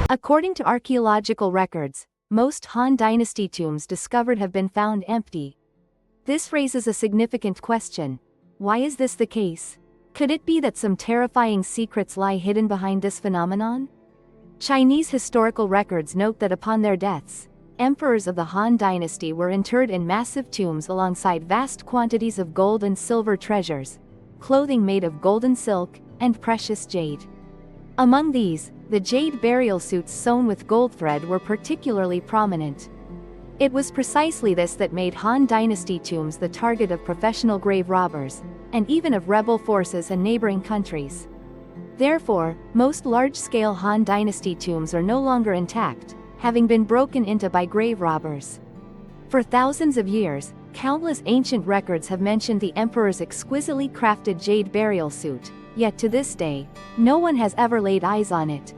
According to archaeological records, most Han Dynasty tombs discovered have been found empty. This raises a significant question. Why is this the case? Could it be that some terrifying secrets lie hidden behind this phenomenon? Chinese historical records note that upon their deaths, emperors of the Han Dynasty were interred in massive tombs alongside vast quantities of gold and silver treasures, clothing made of golden silk, and precious jade. Among these, the jade burial suits sewn with gold thread were particularly prominent. It was precisely this that made Han Dynasty tombs the target of professional grave robbers, and even of rebel forces and neighboring countries. Therefore, most large-scale Han Dynasty tombs are no longer intact, having been broken into by grave robbers. For thousands of years, countless ancient records have mentioned the emperor's exquisitely crafted jade burial suit, yet to this day, no one has ever laid eyes on it.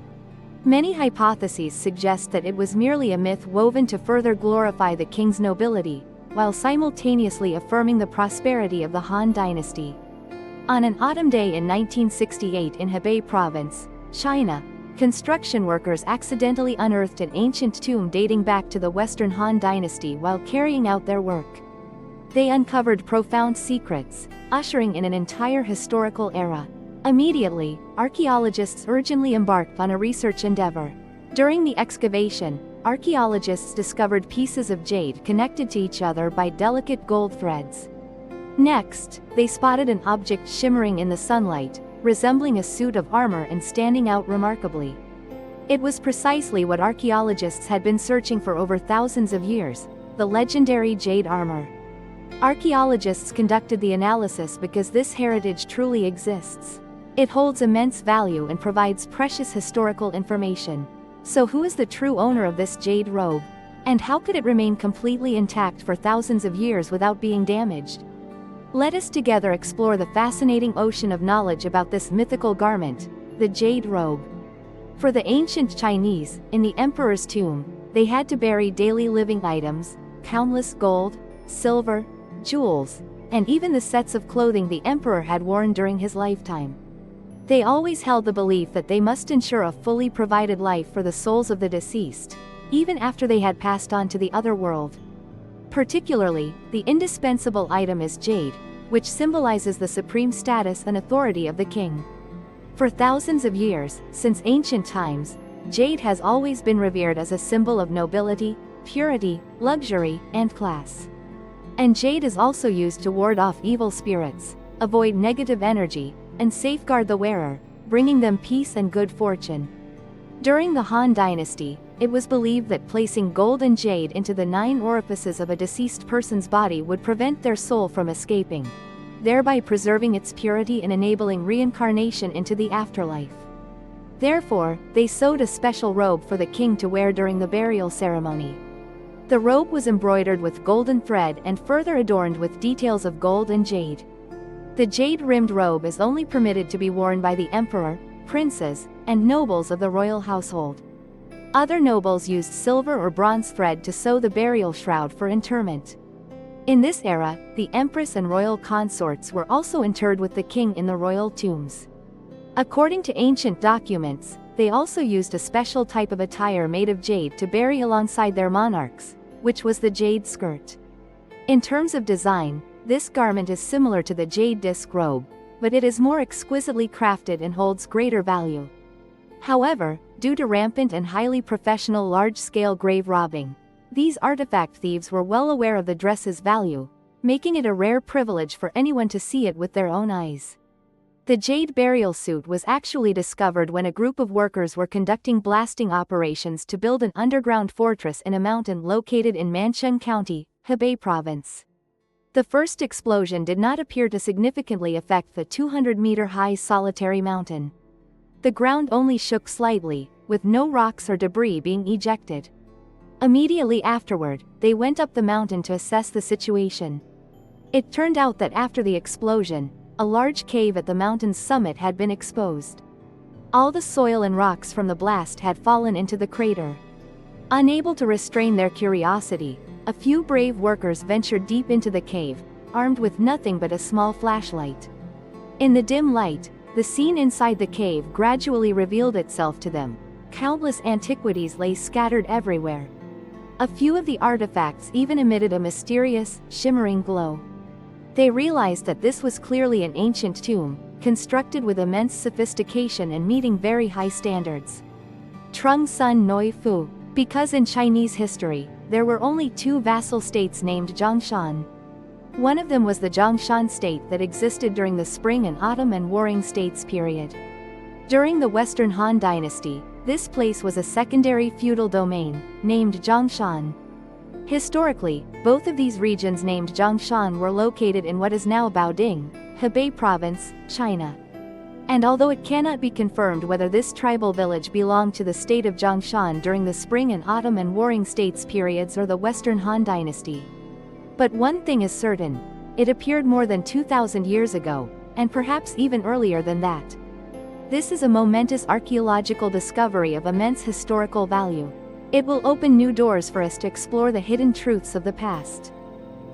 Many hypotheses suggest that it was merely a myth woven to further glorify the king's nobility, while simultaneously affirming the prosperity of the Han Dynasty. On an autumn day in 1968 in Hebei Province, China, construction workers accidentally unearthed an ancient tomb dating back to the Western Han Dynasty while carrying out their work. They uncovered profound secrets, ushering in an entire historical era. Immediately, archaeologists urgently embarked on a research endeavor. During the excavation, archaeologists discovered pieces of jade connected to each other by delicate gold threads. Next, they spotted an object shimmering in the sunlight, resembling a suit of armor and standing out remarkably. It was precisely what archaeologists had been searching for over thousands of years, the legendary jade armor. Archaeologists conducted the analysis because this heritage truly exists. It holds immense value and provides precious historical information. So who is the true owner of this jade robe? And how could it remain completely intact for thousands of years without being damaged? Let us together explore the fascinating ocean of knowledge about this mythical garment, the jade robe. For the ancient Chinese, in the emperor's tomb, they had to bury daily living items, countless gold, silver, jewels, and even the sets of clothing the emperor had worn during his lifetime. They always held the belief that they must ensure a fully provided life for the souls of the deceased, even after they had passed on to the other world. Particularly, the indispensable item is jade, which symbolizes the supreme status and authority of the king. For thousands of years, since ancient times, jade has always been revered as a symbol of nobility, purity, luxury, and class. And jade is also used to ward off evil spirits, avoid negative energy, and safeguard the wearer, bringing them peace and good fortune. During the Han Dynasty, it was believed that placing gold and jade into the 9 orifices of a deceased person's body would prevent their soul from escaping, thereby preserving its purity and enabling reincarnation into the afterlife. Therefore, they sewed a special robe for the king to wear during the burial ceremony. The robe was embroidered with golden thread and further adorned with details of gold and jade. The jade-rimmed robe is only permitted to be worn by the emperor, princes, and nobles of the royal household. Other nobles used silver or bronze thread to sew the burial shroud for interment. In this era, the empress and royal consorts were also interred with the king in the royal tombs. According to ancient documents, they also used a special type of attire made of jade to bury alongside their monarchs, which was the jade skirt. In terms of design, this garment is similar to the jade disc robe, but it is more exquisitely crafted and holds greater value. However, due to rampant and highly professional large-scale grave robbing, these artifact thieves were well aware of the dress's value, making it a rare privilege for anyone to see it with their own eyes. The jade burial suit was actually discovered when a group of workers were conducting blasting operations to build an underground fortress in a mountain located in Mancheng County, Hebei Province. The first explosion did not appear to significantly affect the 200-meter-high solitary mountain. The ground only shook slightly, with no rocks or debris being ejected. Immediately afterward, they went up the mountain to assess the situation. It turned out that after the explosion, a large cave at the mountain's summit had been exposed. All the soil and rocks from the blast had fallen into the crater. Unable to restrain their curiosity, a few brave workers ventured deep into the cave, armed with nothing but a small flashlight. In the dim light, the scene inside the cave gradually revealed itself to them. countless antiquities lay scattered everywhere. A few of the artifacts even emitted a mysterious, shimmering glow. They realized that this was clearly an ancient tomb, constructed with immense sophistication and meeting very high standards. Trung Sun Noi Fu, because in Chinese history, there were only two vassal states named Zhongshan. One of them was the Zhongshan state that existed during the Spring and Autumn and Warring States period. During the Western Han Dynasty, this place was a secondary feudal domain, named Zhongshan. Historically, both of these regions named Zhongshan were located in what is now Baoding, Hebei Province, China. And although it cannot be confirmed whether this tribal village belonged to the state of Zhongshan during the Spring and Autumn and Warring States periods or the Western Han Dynasty. But one thing is certain, it appeared more than 2,000 years ago, and perhaps even earlier than that. This is a momentous archaeological discovery of immense historical value. It will open new doors for us to explore the hidden truths of the past.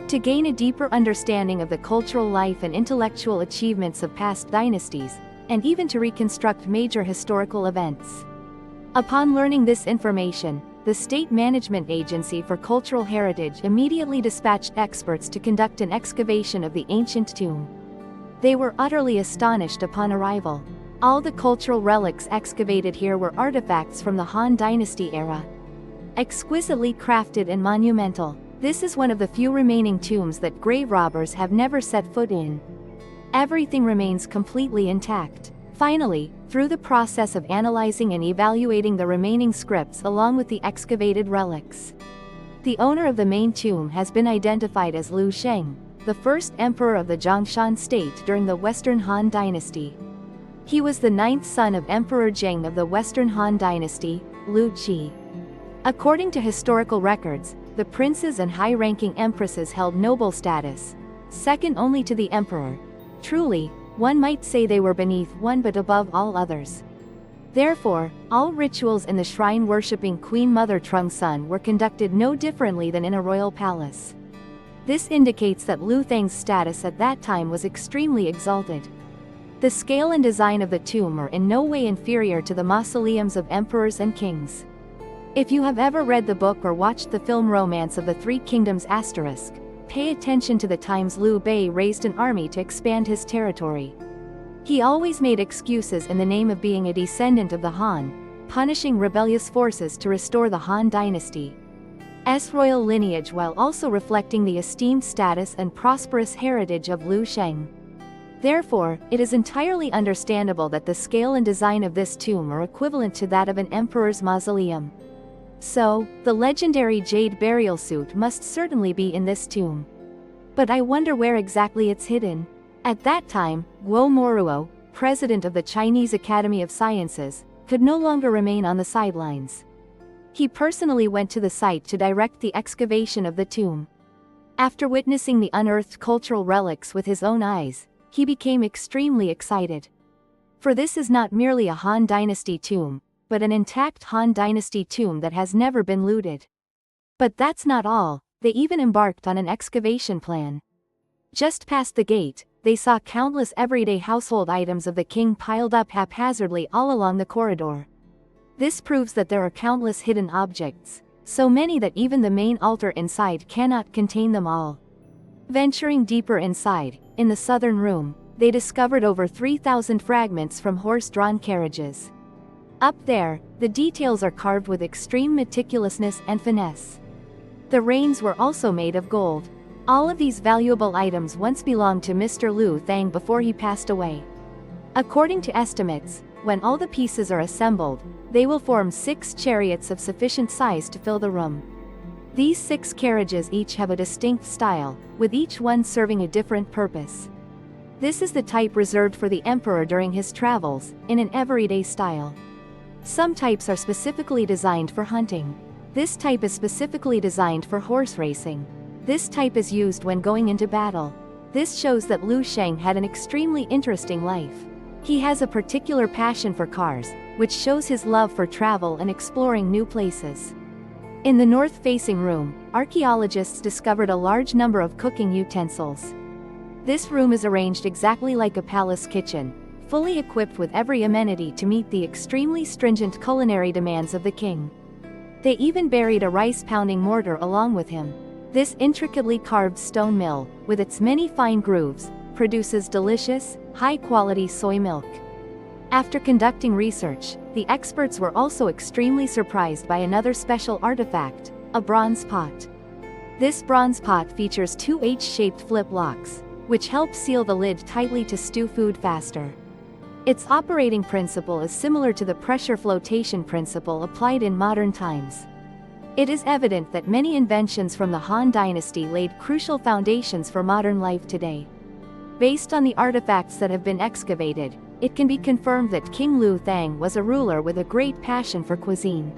To gain a deeper understanding of the cultural life and intellectual achievements of past dynasties, and even to reconstruct major historical events. Upon learning this information, the State Management Agency for Cultural Heritage immediately dispatched experts to conduct an excavation of the ancient tomb. They were utterly astonished upon arrival. All the cultural relics excavated here were artifacts from the Han Dynasty era. Exquisitely crafted and monumental, this is one of the few remaining tombs that grave robbers have never set foot in. Everything remains completely intact. Finally, through the process of analyzing and evaluating the remaining scripts along with the excavated relics, the owner of the main tomb has been identified as Lu Sheng, the first emperor of the Zhongshan state during the Western Han Dynasty. He was the ninth son of Emperor Zheng of the Western Han Dynasty, Lu Qi. According to historical records, the princes and high-ranking empresses held noble status, second only to the emperor. Truly, one might say they were beneath one but above all others. Therefore, all rituals in the shrine worshipping Queen Mother Trung Sun were conducted no differently than in a royal palace. This indicates that Lu Thang's status at that time was extremely exalted. The scale and design of the tomb are in no way inferior to the mausoleums of emperors and kings. If you have ever read the book or watched the film Romance of the Three Kingdoms ***, pay attention to the times Liu Bei raised an army to expand his territory. He always made excuses in the name of being a descendant of the Han, punishing rebellious forces to restore the Han Dynasty's royal lineage while also reflecting the esteemed status and prosperous heritage of Lu Sheng. Therefore, it is entirely understandable that the scale and design of this tomb are equivalent to that of an emperor's mausoleum. So, the legendary Jade burial suit must certainly be in this tomb. But I wonder where exactly it's hidden. At that time, Guo Moruo, president of the Chinese Academy of Sciences, could no longer remain on the sidelines. He personally went to the site to direct the excavation of the tomb. After witnessing the unearthed cultural relics with his own eyes, he became extremely excited. For this is not merely a Han Dynasty tomb, but an intact Han Dynasty tomb that has never been looted. But that's not all, they even embarked on an excavation plan. Just past the gate, they saw countless everyday household items of the king piled up haphazardly all along the corridor. This proves that there are countless hidden objects, so many that even the main altar inside cannot contain them all. Venturing deeper inside, in the southern room, they discovered over 3,000 fragments from horse-drawn carriages. Up there, the details are carved with extreme meticulousness and finesse. The reins were also made of gold. All of these valuable items once belonged to Mr. Lu Thang before he passed away. According to estimates, when all the pieces are assembled, they will form 6 chariots of sufficient size to fill the room. These 6 carriages each have a distinct style, with each one serving a different purpose. This is the type reserved for the emperor during his travels, in an everyday style. Some types are specifically designed for hunting. This type is specifically designed for horse racing. This type is used when going into battle. This shows that Lu Sheng had an extremely interesting life. He has a particular passion for cars, which shows his love for travel and exploring new places. In the north-facing room, archaeologists discovered a large number of cooking utensils. This room is arranged exactly like a palace kitchen, fully equipped with every amenity to meet the extremely stringent culinary demands of the king. They even buried a rice-pounding mortar along with him. This intricately carved stone mill, with its many fine grooves, produces delicious, high-quality soy milk. After conducting research, the experts were also extremely surprised by another special artifact, a bronze pot. This bronze pot features two H-shaped flip locks, which help seal the lid tightly to stew food faster. Its operating principle is similar to the pressure flotation principle applied in modern times. It is evident that many inventions from the Han Dynasty laid crucial foundations for modern life today. Based on the artifacts that have been excavated, it can be confirmed that King Lu Thang was a ruler with a great passion for cuisine.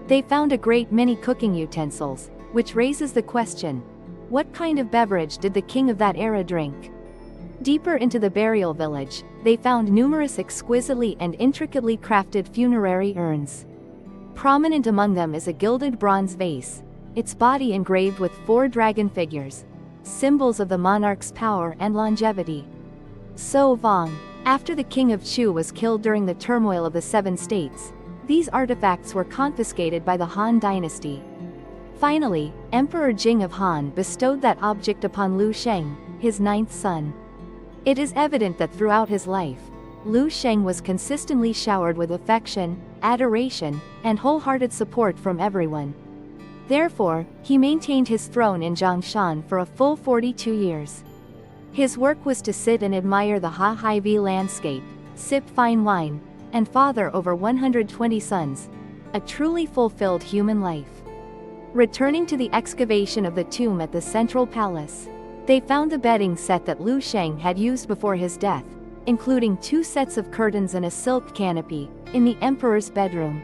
They found a great many cooking utensils, which raises the question, what kind of beverage did the king of that era drink? Deeper into the burial village, they found numerous exquisitely and intricately crafted funerary urns. Prominent among them is a gilded bronze vase, its body engraved with 4 dragon figures, symbols of the monarch's power and longevity. So Vong, after the king of Chu was killed during the turmoil of the 7 states, these artifacts were confiscated by the Han Dynasty. Finally, Emperor Jing of Han bestowed that object upon Lu Sheng, his 9th son. It is evident that throughout his life, Lu Sheng was consistently showered with affection, adoration, and wholehearted support from everyone. Therefore, he maintained his throne in Zhongshan for a full 42 years. His work was to sit and admire the Ha-Hai-Vi landscape, sip fine wine, and father over 120 sons. A truly fulfilled human life. Returning to the excavation of the tomb at the central palace, they found the bedding set that Lu Sheng had used before his death, including 2 sets of curtains and a silk canopy, in the emperor's bedroom.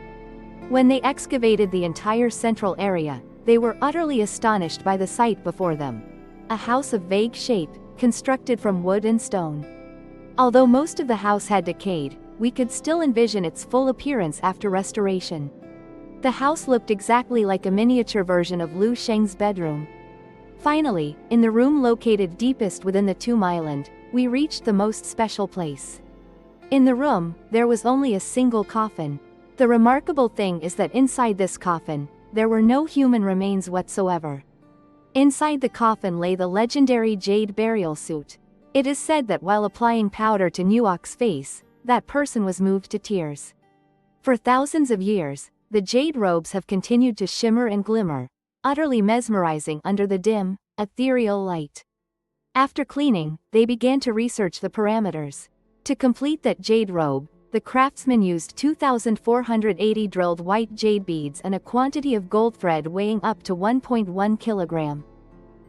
When they excavated the entire central area, they were utterly astonished by the sight before them. A house of vague shape, constructed from wood and stone. Although most of the house had decayed, we could still envision its full appearance after restoration. The house looked exactly like a miniature version of Lu Sheng's bedroom. Finally, in the room located deepest within the tomb island, we reached the most special place. In the room, there was only a single coffin. The remarkable thing is that inside this coffin, there were no human remains whatsoever. Inside the coffin lay the legendary Jade burial suit. It is said that while applying powder to Nuok's face, that person was moved to tears. For thousands of years, the jade robes have continued to shimmer and glimmer, utterly mesmerizing under the dim, ethereal light. After cleaning, they began to research the parameters. To complete that jade robe, the craftsman used 2,480 drilled white jade beads and a quantity of gold thread weighing up to 1.1 kilogram.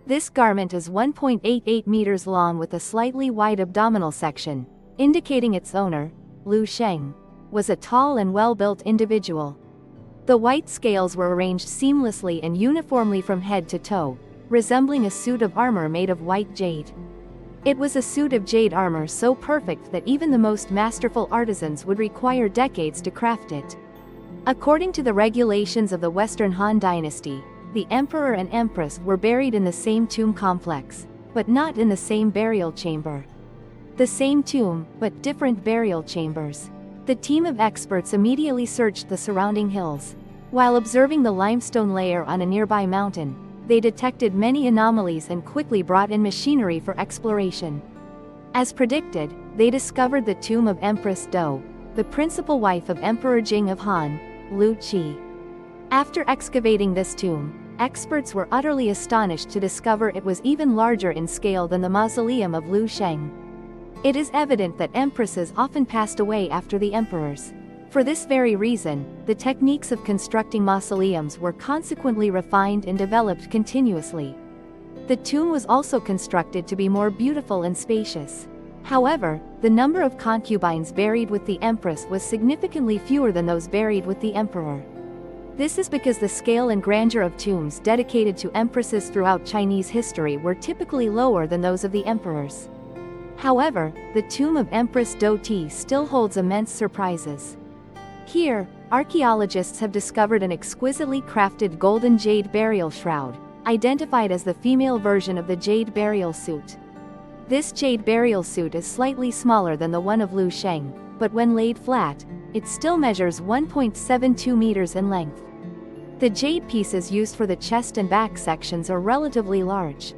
This garment is 1.88 meters long with a slightly wide abdominal section, indicating its owner, Lu Sheng, was a tall and well-built individual. The white scales were arranged seamlessly and uniformly from head to toe, resembling a suit of armor made of white jade. It was a suit of jade armor so perfect that even the most masterful artisans would require decades to craft it. According to the regulations of the Western Han Dynasty, the emperor and empress were buried in the same tomb complex, but not in the same burial chamber. The same tomb, but different burial chambers. The team of experts immediately searched the surrounding hills. While observing the limestone layer on a nearby mountain, they detected many anomalies and quickly brought in machinery for exploration. As predicted, they discovered the tomb of Empress Do, the principal wife of Emperor Jing of Han, Lu Qi. After excavating this tomb, experts were utterly astonished to discover it was even larger in scale than the mausoleum of Lu Sheng. It is evident that empresses often passed away after the emperors. For this very reason, the techniques of constructing mausoleums were consequently refined and developed continuously. The tomb was also constructed to be more beautiful and spacious. However, the number of concubines buried with the empress was significantly fewer than those buried with the emperor. This is because the scale and grandeur of tombs dedicated to empresses throughout Chinese history were typically lower than those of the emperors. However, the tomb of Empress Do Ti still holds immense surprises. Here, archaeologists have discovered an exquisitely crafted golden jade burial shroud, identified as the female version of the jade burial suit. This jade burial suit is slightly smaller than the one of Liu Sheng, but when laid flat, it still measures 1.72 meters in length. The jade pieces used for the chest and back sections are relatively large.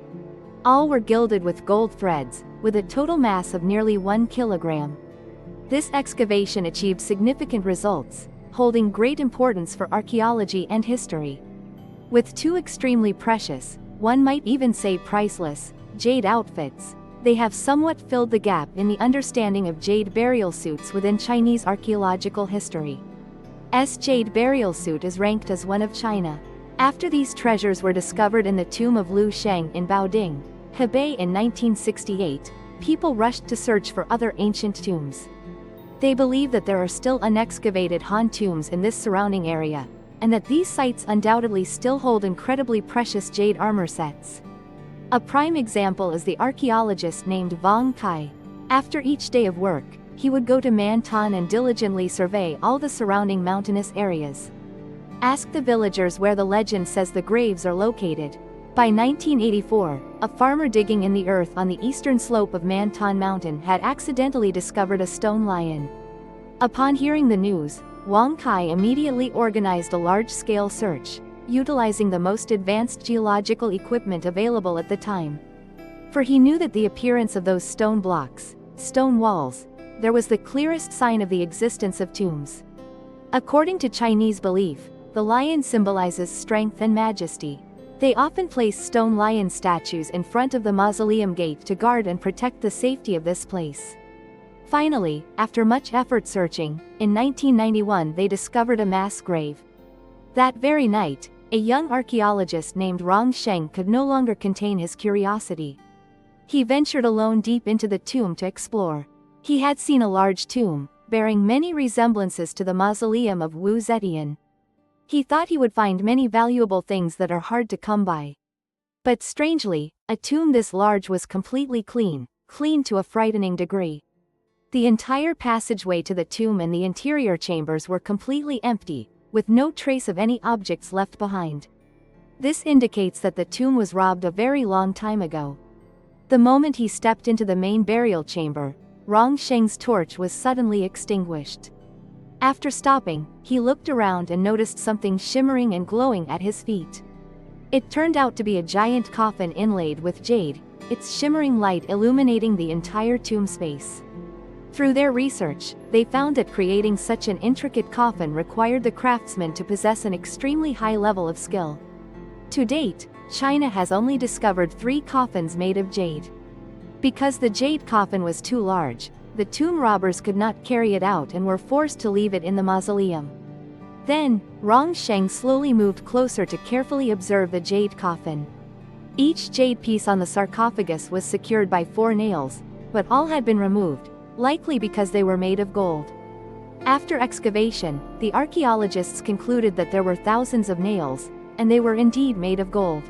All were gilded with gold threads, with a total mass of nearly 1 kilogram. This excavation achieved significant results, holding great importance for archaeology and history. With two extremely precious, one might even say priceless, jade outfits, they have somewhat filled the gap in the understanding of jade burial suits within Chinese archaeological history. Jade burial suit is ranked as one of China. After these treasures were discovered in the tomb of Liu Sheng in Baoding, Hebei in 1968, people rushed to search for other ancient tombs. They believe that there are still unexcavated Han tombs in this surrounding area, and that these sites undoubtedly still hold incredibly precious jade armor sets. A prime example is the archaeologist named Wang Kai. After each day of work, he would go to Mantan and diligently survey all the surrounding mountainous areas. Ask the villagers where the legend says the graves are located. By 1984, a farmer digging in the earth on the eastern slope of Mantan Mountain had accidentally discovered a stone lion. Upon hearing the news, Wang Kai immediately organized a large-scale search, utilizing the most advanced geological equipment available at the time. For he knew that the appearance of those stone blocks, stone walls, there was the clearest sign of the existence of tombs. According to Chinese belief, the lion symbolizes strength and majesty. They often place stone lion statues in front of the mausoleum gate to guard and protect the safety of this place. Finally, after much effort searching, in 1991 they discovered a mass grave. That very night, a young archaeologist named Rong Sheng could no longer contain his curiosity. He ventured alone deep into the tomb to explore. He had seen a large tomb, bearing many resemblances to the mausoleum of Wu Zetian. He thought he would find many valuable things that are hard to come by. But strangely, a tomb this large was completely clean to a frightening degree. The entire passageway to the tomb and the interior chambers were completely empty, with no trace of any objects left behind. This indicates that the tomb was robbed a very long time ago. The moment he stepped into the main burial chamber, Rong Sheng's torch was suddenly extinguished. After stopping, he looked around and noticed something shimmering and glowing at his feet. It turned out to be a giant coffin inlaid with jade, its shimmering light illuminating the entire tomb space. Through their research, they found that creating such an intricate coffin required the craftsman to possess an extremely high level of skill. To date, China has only discovered 3 coffins made of jade. Because the jade coffin was too large, the tomb robbers could not carry it out and were forced to leave it in the mausoleum. Then, Rong Sheng slowly moved closer to carefully observe the jade coffin. Each jade piece on the sarcophagus was secured by 4 nails, but all had been removed, likely because they were made of gold. After excavation, the archaeologists concluded that there were thousands of nails, and they were indeed made of gold.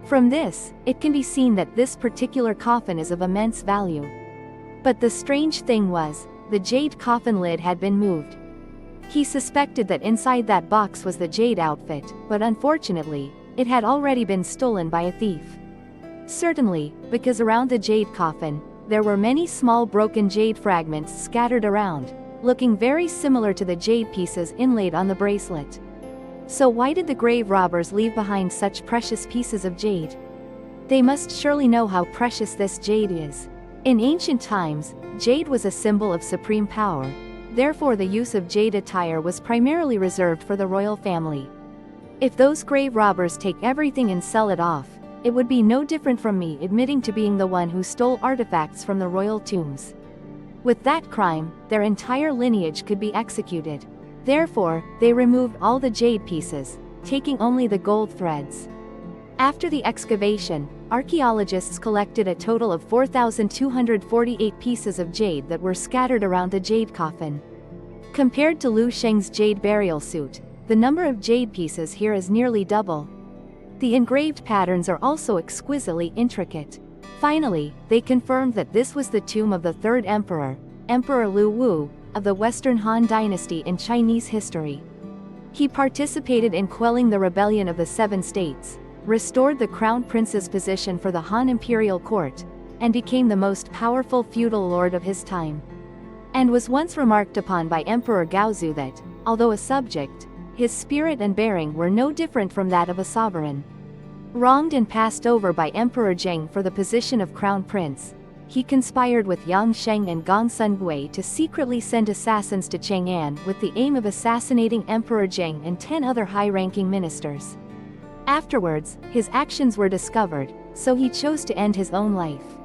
From this, it can be seen that this particular coffin is of immense value. But the strange thing was, the jade coffin lid had been moved. He suspected that inside that box was the jade outfit, but unfortunately, it had already been stolen by a thief. Certainly, because around the jade coffin, there were many small broken jade fragments scattered around, looking very similar to the jade pieces inlaid on the bracelet. So why did the grave robbers leave behind such precious pieces of jade? They must surely know how precious this jade is. In ancient times, jade was a symbol of supreme power, therefore the use of jade attire was primarily reserved for the royal family. If those grave robbers take everything and sell it off, it would be no different from me admitting to being the one who stole artifacts from the royal tombs. With that crime, their entire lineage could be executed. Therefore, they removed all the jade pieces, taking only the gold threads. After the excavation, archaeologists collected a total of 4,248 pieces of jade that were scattered around the jade coffin. Compared to Liu Sheng's jade burial suit, the number of jade pieces here is nearly double. The engraved patterns are also exquisitely intricate. Finally, they confirmed that this was the tomb of the 3rd emperor, Emperor Lu Wu, of the Western Han Dynasty in Chinese history. He participated in quelling the rebellion of the 7 states, restored the crown prince's position for the Han imperial court, and became the most powerful feudal lord of his time. And was once remarked upon by Emperor Gaozu that, although a subject, his spirit and bearing were no different from that of a sovereign. Wronged and passed over by Emperor Zheng for the position of crown prince, he conspired with Yang Sheng and Gong Sungui to secretly send assassins to Chang'an with the aim of assassinating Emperor Zheng and 10 other high-ranking ministers. Afterwards, his actions were discovered, so he chose to end his own life.